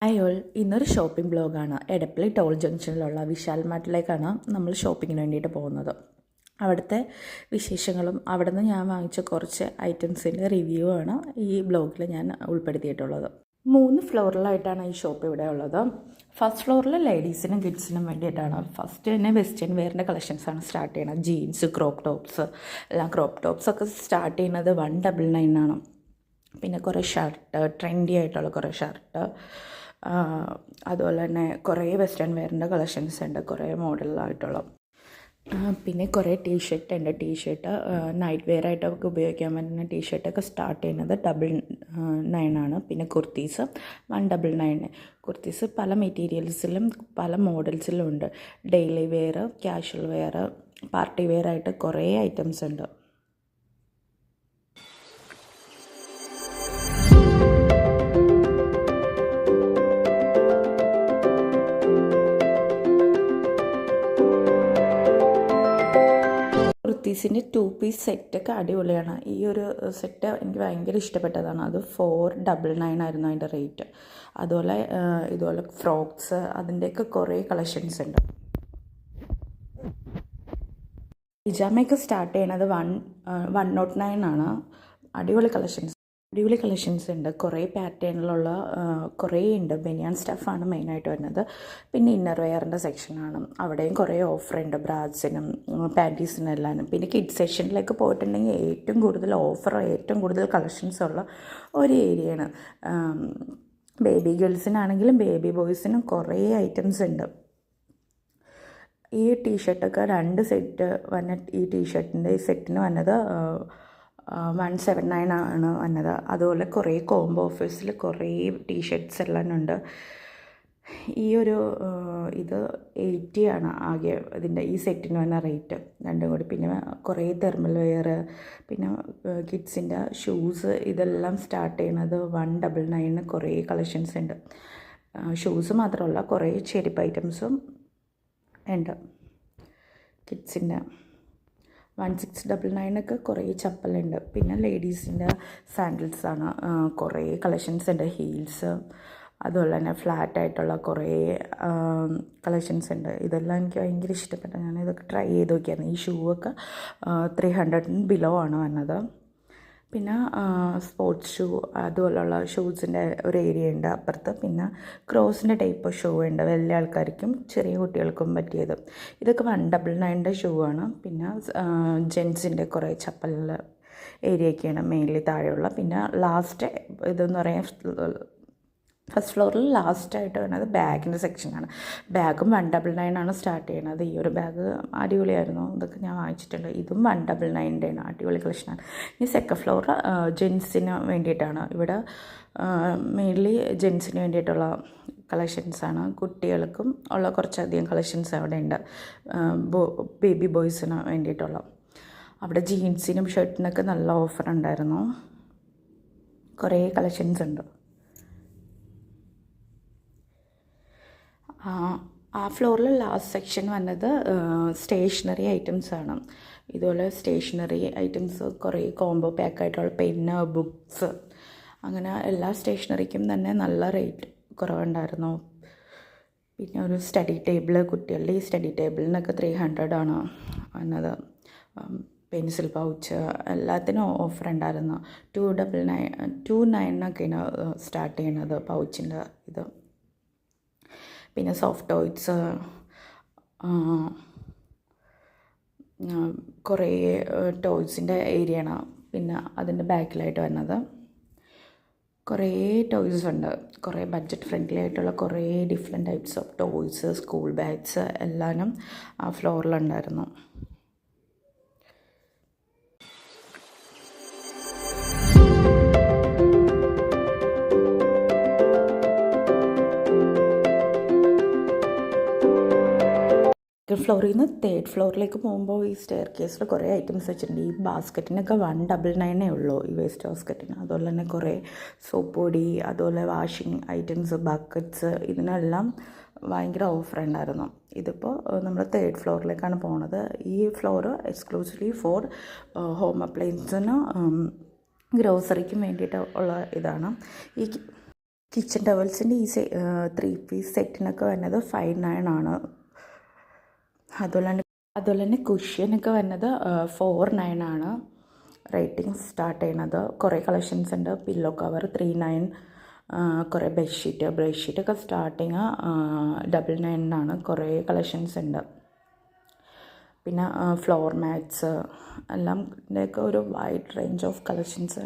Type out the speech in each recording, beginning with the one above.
Hi all, ഇന്നൊരു shopping ബ്ലോഗാണ്. Edappally toll ജംഗ്ഷനിലുള്ള Vishal മാർട്ടിലേക്കാണ് നമ്മൾ ഷോപ്പിങ്ങിന് വേണ്ടിയിട്ട് പോകുന്നത്. അവിടുത്തെ വിശേഷങ്ങളും അവിടെ നിന്ന് ഞാൻ വാങ്ങിച്ച കുറച്ച് ഐറ്റംസിൻ്റെ റിവ്യൂ ആണ് ഈ ബ്ലോഗിൽ ഞാൻ ഉൾപ്പെടുത്തിയിട്ടുള്ളത്. 3 ഫ്ലോറിലായിട്ടാണ് ഈ ഷോപ്പ് ഇവിടെ ഉള്ളത്. ഫസ്റ്റ് ഫ്ലോറിൽ ലേഡീസിനും കിഡ്സിനും വേണ്ടിയിട്ടാണ്. ഫസ്റ്റ് തന്നെ വെസ്റ്റേൺ വെയറിൻ്റെ കളക്ഷൻസാണ് സ്റ്റാർട്ട് ചെയ്യുന്നത്. ജീൻസ്, ക്രോപ്പ് ടോപ്സ് എല്ലാം. ക്രോപ്പ് ടോപ്സൊക്കെ സ്റ്റാർട്ട് ചെയ്യുന്നത് 199 ആണ്. പിന്നെ കുറേ ഷർട്ട്, ട്രെൻഡി ആയിട്ടുള്ള കുറേ ഷർട്ട്, അതുപോലെ തന്നെ കുറേ വെസ്റ്റേൺ വെയറിൻ്റെ കളക്ഷൻസ് ഉണ്ട്, കുറേ മോഡലായിട്ടുള്ള. പിന്നെ കുറേ ടീഷർട്ട് ഉണ്ട്. ടീഷർട്ട് നൈറ്റ് വെയർ ആയിട്ടൊക്കെ ഉപയോഗിക്കാൻ പറ്റുന്ന ടീഷർട്ടൊക്കെ സ്റ്റാർട്ട് ചെയ്യുന്നത് 999 ആണ്. പിന്നെ കുർത്തീസ് 199. കുർത്തീസ് പല മെറ്റീരിയൽസിലും പല മോഡൽസിലും ഉണ്ട്. Daily wear, casual wear, party wear ആയിട്ട് കുറേ ഐറ്റംസ് ഉണ്ട്. കുർത്തീസിൻ്റെ 2 പീസ് സെറ്റൊക്കെ അടിപൊളിയാണ്. ഈ ഒരു സെറ്റ് എനിക്ക് ഭയങ്കര ഇഷ്ടപ്പെട്ടതാണ്. അത് 499 ആയിരുന്നു അതിൻ്റെ റേറ്റ്. ഇതുപോലെ ഫ്രോക്സ്, അതിൻ്റെയൊക്കെ കുറേ കളക്ഷൻസ് ഉണ്ട്. പിജാമയൊക്കെ സ്റ്റാർട്ട് ചെയ്യണത് 109 ആണ്. അടിപൊളി കളക്ഷൻസ് ഉണ്ട്. കുറേ പാറ്റേണിലുള്ള കുറേ ഉണ്ട്. ബനിയാൻ സ്റ്റഫാണ് മെയിനായിട്ട് വരുന്നത്. പിന്നെ ഇന്നർ വെയറിൻ്റെ സെക്ഷനാണ്. അവിടെയും കുറേ ഓഫറുണ്ട് ബ്രാസിനും പാൻറ്റീസിനും എല്ലാനും. പിന്നെ കിഡ്സ് സെക്ഷനിലേക്ക് പോയിട്ടുണ്ടെങ്കിൽ ഏറ്റവും കൂടുതൽ ഓഫർ, ഏറ്റവും കൂടുതൽ കളക്ഷൻസ് ഉള്ള ഒരു ഏരിയയാണ്. ബേബി ഗേൾസിനാണെങ്കിലും ബേബി ബോയ്സിനും കുറേ ഐറ്റംസ് ഉണ്ട്. ഈ ടീഷർട്ടൊക്കെ 2 സെറ്റ് വന്ന ഈ ടീഷർട്ടിൻ്റെ ഈ സെറ്റിന് വന്നത് 179 ആണ് വന്നത്. അതുപോലെ കുറേ കോംബോ ഓഫേഴ്സിൽ കുറേ ടീഷർട്ട്സ് എല്ലാം ഉണ്ട്. ഇത് 80 ആണ് ആകെ ഇതിൻ്റെ ഈ സെറ്റിന് വന്ന റേറ്റ് രണ്ടും കൂടി. പിന്നെ കുറേ തെർമൽ വെയർ, പിന്നെ കിഡ്സിൻ്റെ ഷൂസ്, ഇതെല്ലാം സ്റ്റാർട്ട് ചെയ്യുന്നത് 199. കുറേ കളക്ഷൻസ് ഉണ്ട്. ഷൂസ് മാത്രമല്ല, കുറേ ചെരുപ്പ് ഐറ്റംസും ഉണ്ട്. കിഡ്സിൻ്റെ 1699 കുറേ ചപ്പലുണ്ട്. പിന്നെ ലേഡീസിൻ്റെ സാൻഡിൽസാണ്, കുറേ കളക്ഷൻസ് ഉണ്ട്. ഹീൽസ്, അതുപോലെ തന്നെ ഫ്ലാറ്റായിട്ടുള്ള കുറേ കളക്ഷൻസ് ഉണ്ട്. ഇതെല്ലാം എനിക്ക് ഭയങ്കര ഇഷ്ടപ്പെട്ടു. ഞാനിതൊക്കെ ട്രൈ ചെയ്ത് നോക്കിയായിരുന്നു. ഈ ഷൂ ഒക്കെ 300 ബിലോ ആണ് വന്നത്. പിന്നെ സ്പോർട്സ് ഷൂ, അതുപോലുള്ള ഷൂസിൻ്റെ ഒരു ഏരിയ ഉണ്ട് അപ്പുറത്ത്. പിന്നെ ക്രോസിൻ്റെ ടൈപ്പ് ഷൂ ഉണ്ട്, വലിയ ആൾക്കാർക്കും ചെറിയ കുട്ടികൾക്കും പറ്റിയത്. ഇതൊക്കെ 199 ഷൂ ആണ്. പിന്നെ ജെൻസിൻ്റെ കുറേ ചപ്പലിൻ്റെ ഏരിയയൊക്കെയാണ് മെയിൻലി താഴെയുള്ള. പിന്നെ ലാസ്റ്റ് ഇതെന്ന് പറയാൻ ഫസ്റ്റ് ഫ്ലോറിൽ ലാസ്റ്റായിട്ട് വരുന്നത് ബാഗിൻ്റെ സെക്ഷനാണ്. ബാഗും 199 ആണ് സ്റ്റാർട്ട് ചെയ്യണത്. ഈ ഒരു ബാഗ് അടിപൊളിയായിരുന്നു, ഇതൊക്കെ ഞാൻ വാങ്ങിച്ചിട്ടുണ്ട്. ഇതും 199 ആണ്, അടിപൊളി കളക്ഷനാണ്. ഇനി സെക്കൻഡ് ഫ്ലോർ ജെൻസിന് വേണ്ടിയിട്ടാണ്. ഇവിടെ മെയിൻലി ജെൻസിന് വേണ്ടിയിട്ടുള്ള കളക്ഷൻസാണ്. കുട്ടികൾക്കും ഉള്ള കുറച്ചധികം കളക്ഷൻസ് അവിടെ ഉണ്ട്. ബേബി ബോയ്സിന് വേണ്ടിയിട്ടുള്ള. അവിടെ ജീൻസിനും ഷർട്ടിനൊക്കെ നല്ല ഓഫർ ഉണ്ടായിരുന്നു. കുറേ കളക്ഷൻസ് ഉണ്ട്. ആ ഫ്ലോറിൽ ലാസ്റ്റ് സെക്ഷൻ വന്നത് സ്റ്റേഷനറി ഐറ്റംസാണ്. ഇതുപോലെ സ്റ്റേഷനറി ഐറ്റംസ് കുറേ കോംബോ പാക്കായിട്ടുള്ള പെന്ന്, ബുക്സ്, അങ്ങനെ എല്ലാ സ്റ്റേഷനറിക്കും തന്നെ നല്ല റേറ്റ് കുറവുണ്ടായിരുന്നു. പിന്നെ ഒരു സ്റ്റഡി ടേബിൾ, കുട്ടികളുടെ ഈ സ്റ്റഡി ടേബിളിനൊക്കെ 300 ആണ് വന്നത്. പെൻസിൽ പൗച്ച് എല്ലാത്തിനും ഓഫർ ഉണ്ടായിരുന്നു. 299 സ്റ്റാർട്ട് ചെയ്യുന്നത് പൗച്ചിൻ്റെ ഇത്. പിന്നെ സോഫ്റ്റ് ടോയ്സ്, കുറേ ടോയ്സിൻ്റെ ഏരിയയാണ്. പിന്നെ അതിൻ്റെ ബാക്കിലായിട്ട് വരുന്നത് കുറേ ടോയ്സ് ഉണ്ട്. കുറേ ബഡ്ജറ്റ് ഫ്രണ്ട്ലി ആയിട്ടുള്ള കുറേ different types of toys, school bags എല്ലാനും ആ ഫ്ലോറിലുണ്ടായിരുന്നു. ഫ്ലോറിൽ നിന്ന് 3rd ഫ്ലോറിലേക്ക് പോകുമ്പോൾ ഈ സ്റ്റെയർ കേസിൽ കുറേ ഐറ്റംസ് വെച്ചിട്ടുണ്ട്. ഈ ബാസ്ക്കറ്റിനൊക്കെ 199 ഉള്ളൂ, ഈ വേസ്റ്റ് ബാസ്ക്കറ്റിന്. അതുപോലെ തന്നെ കുറേ സോപ്പ് പൊടി, അതുപോലെ വാഷിംഗ് ഐറ്റംസ്, ബക്കറ്റ്സ്, ഇതിനെല്ലാം ഭയങ്കര ഓഫർ ഉണ്ടായിരുന്നു. ഇതിപ്പോൾ നമ്മൾ 3rd ഫ്ലോറിലേക്കാണ് പോകുന്നത്. ഈ ഫ്ലോറ് എക്സ്ക്ലൂസീവ്ലി ഫോർ ഹോം അപ്ലയൻസിനും ഗ്രോസറിക്കും വേണ്ടിയിട്ട് ഉള്ള ഇതാണ്. ഈ കിച്ചൺ ടവൽസിൻ്റെ ഈ 3 പീസ് സെറ്റിനൊക്കെ വരുന്നത് 5,900 ആണ്. അതുപോലെ തന്നെ കുഷ്യനൊക്കെ വരുന്നത് 4,900 ആണ് റേറ്റിംഗ് സ്റ്റാർട്ട് ചെയ്യണത്. കുറേ കളക്ഷൻസ് ഉണ്ട്. പില്ലോ കവർ 3,900, കുറേ ബെഡ്ഷീറ്റൊക്കെ സ്റ്റാർട്ടിങ് 999 കുറേ കളക്ഷൻസ് ഉണ്ട്. പിന്നെ ഫ്ലോർ മാറ്റ്സ് എല്ലാം ഇതിൻ്റെയൊക്കെ ഒരു വൈഡ് റേഞ്ച് ഓഫ് കളക്ഷൻസ്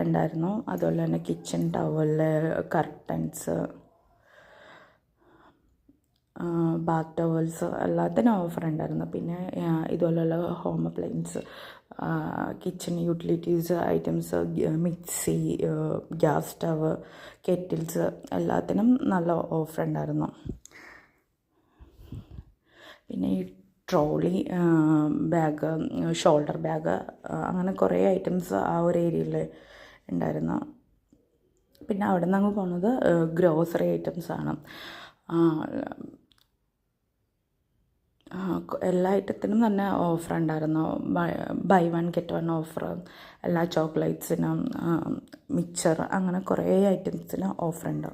ഉണ്ടായിരുന്നു. അതുപോലെ തന്നെ kitchen towel, curtains, bath towels എല്ലാത്തിനും ഓഫർ ഉണ്ടായിരുന്നു. പിന്നെ ഇതുപോലുള്ള home appliance, kitchen utilities items, mixie, gas stove, kettles എല്ലാത്തിനും നല്ല ഓഫർ ഉണ്ടായിരുന്നു. പിന്നെ ഈ ട്രോളി ബാഗ്, ഷോൾഡർ ബാഗ്, അങ്ങനെ കുറേ ഐറ്റംസ് ആ ഒരു ഏരിയയിൽ ഉണ്ടായിരുന്നു. പിന്നെ അവിടെ നിന്ന് അങ്ങ് പോകുന്നത് ഗ്രോസറി ഐറ്റംസാണ്. എല്ലാ ഐറ്റത്തിനും തന്നെ ഓഫർ ഉണ്ടായിരുന്നു. ബൈ 1 get 1 ഓഫർ, എല്ലാ ചോക്ലേറ്റ്സിനും, മിക്സർ, അങ്ങനെ കുറേ ഐറ്റംസിന് ഓഫറുണ്ട്.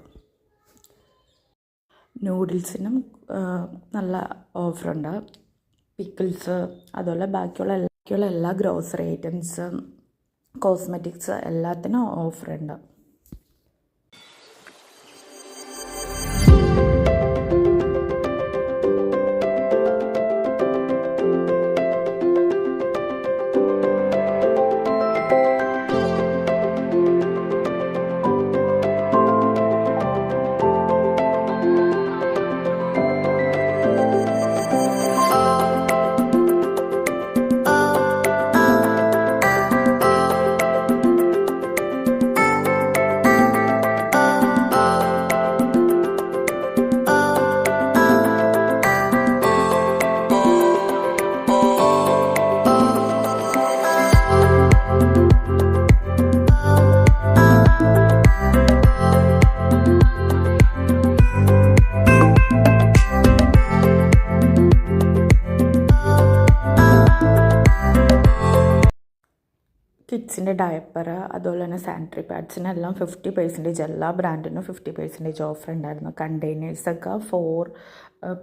നൂഡിൽസിനും നല്ല ഓഫറുണ്ട്. പിക്കിൾസ്, അതുപോലെ ബാക്കിയുള്ള എല്ലാ ഗ്രോസറി ഐറ്റംസ്, കോസ്മെറ്റിക്സ് എല്ലാത്തിനും ഓഫറുണ്ട്. കിഡ്സിൻ്റെ ഡയപ്പർ, അതുപോലെ തന്നെ സാനിറ്ററി പാഡ്സിനെല്ലാം 50%, എല്ലാ ബ്രാൻഡിനും 50% ഓഫർ ഉണ്ടായിരുന്നു. കണ്ടെയ്നേഴ്സൊക്കെ 4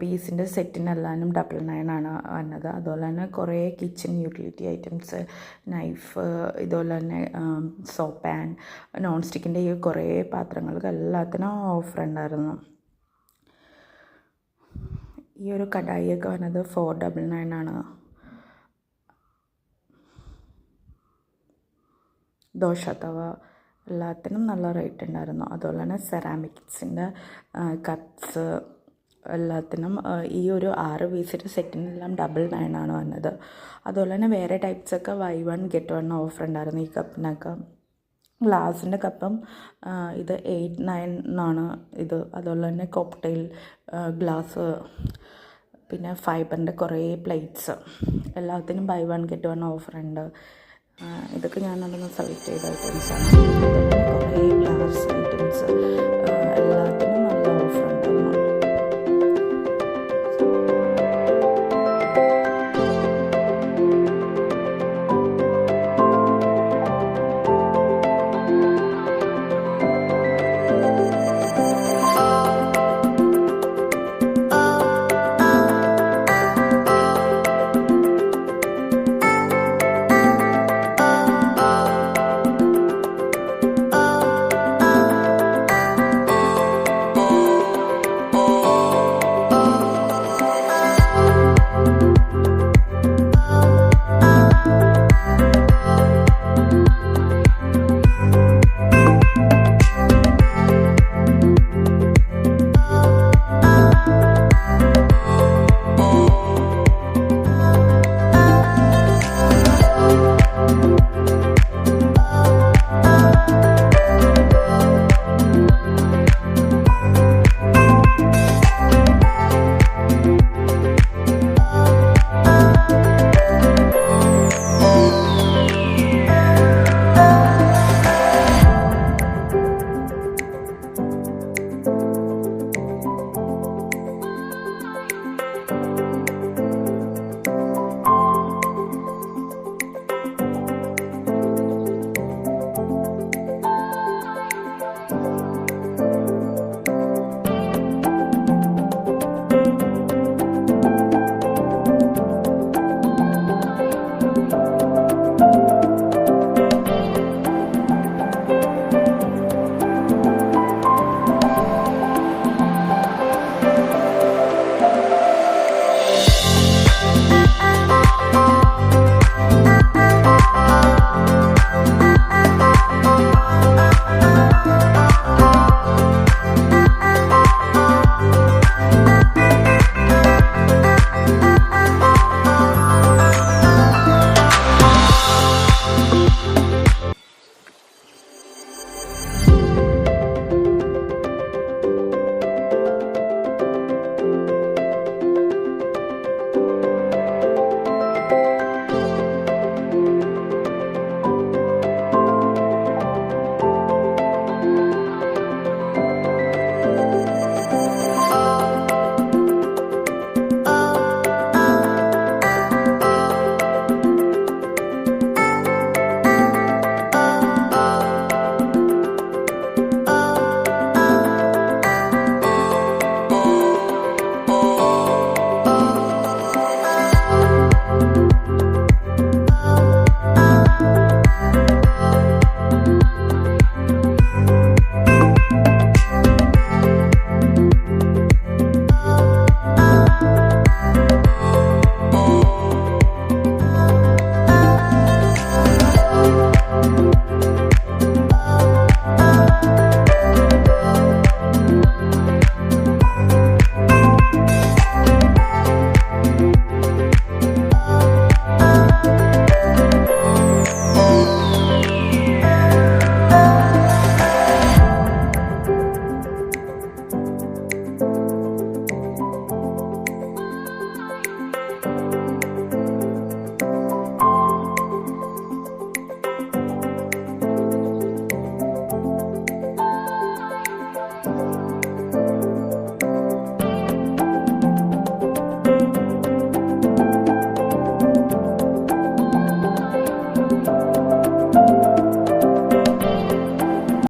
പീസിൻ്റെ സെറ്റിനെല്ലാനും 999 ആണ് വന്നത്. അതുപോലെ തന്നെ കുറേ കിച്ചൺ യൂട്ടിലിറ്റി ഐറ്റംസ്, നൈഫ്, ഇതുപോലെ തന്നെ സോപ്പ് പാൻ, നോൺ സ്റ്റിക്കിൻ്റെ ഈ കുറേ പാത്രങ്ങൾക്ക് എല്ലാത്തിനും ഓഫർ ഉണ്ടായിരുന്നു. ഈ ഒരു കടായിയൊക്കെ വന്നത് 499 ആണ്. ദോശ തവ എല്ലാത്തിനും നല്ല റേറ്റ് ഉണ്ടായിരുന്നു. അതുപോലെ തന്നെ സെറാമിക്സിൻ്റെ കപ്സ് എല്ലാത്തിനും ഈ ഒരു 6 പീസിൻ്റെ സെറ്റിനെല്ലാം 999 ആണ് വന്നത്. അതുപോലെ തന്നെ വേറെ ടൈപ്സൊക്കെ ബൈ 1 get 1 ഓഫർ ഉണ്ടായിരുന്നു. ഈ കപ്പിനൊക്കെ ഗ്ലാസിൻ്റെ കപ്പും ഇത് 8,900 ഇത്. അതുപോലെ തന്നെ കോക്ടെയിൽ ഗ്ലാസ്, പിന്നെ ഫൈബറിൻ്റെ കുറേ പ്ലേറ്റ്സ് എല്ലാത്തിനും ബൈ 1 get 1 ഓഫർ ഉണ്ട്. ഇതൊക്കെ ഞാൻ അതൊന്ന് സെലക്ട് ചെയ്ത ഐറ്റംസാണ്. കുറേ ഗ്ലാസ് ഐറ്റംസ്,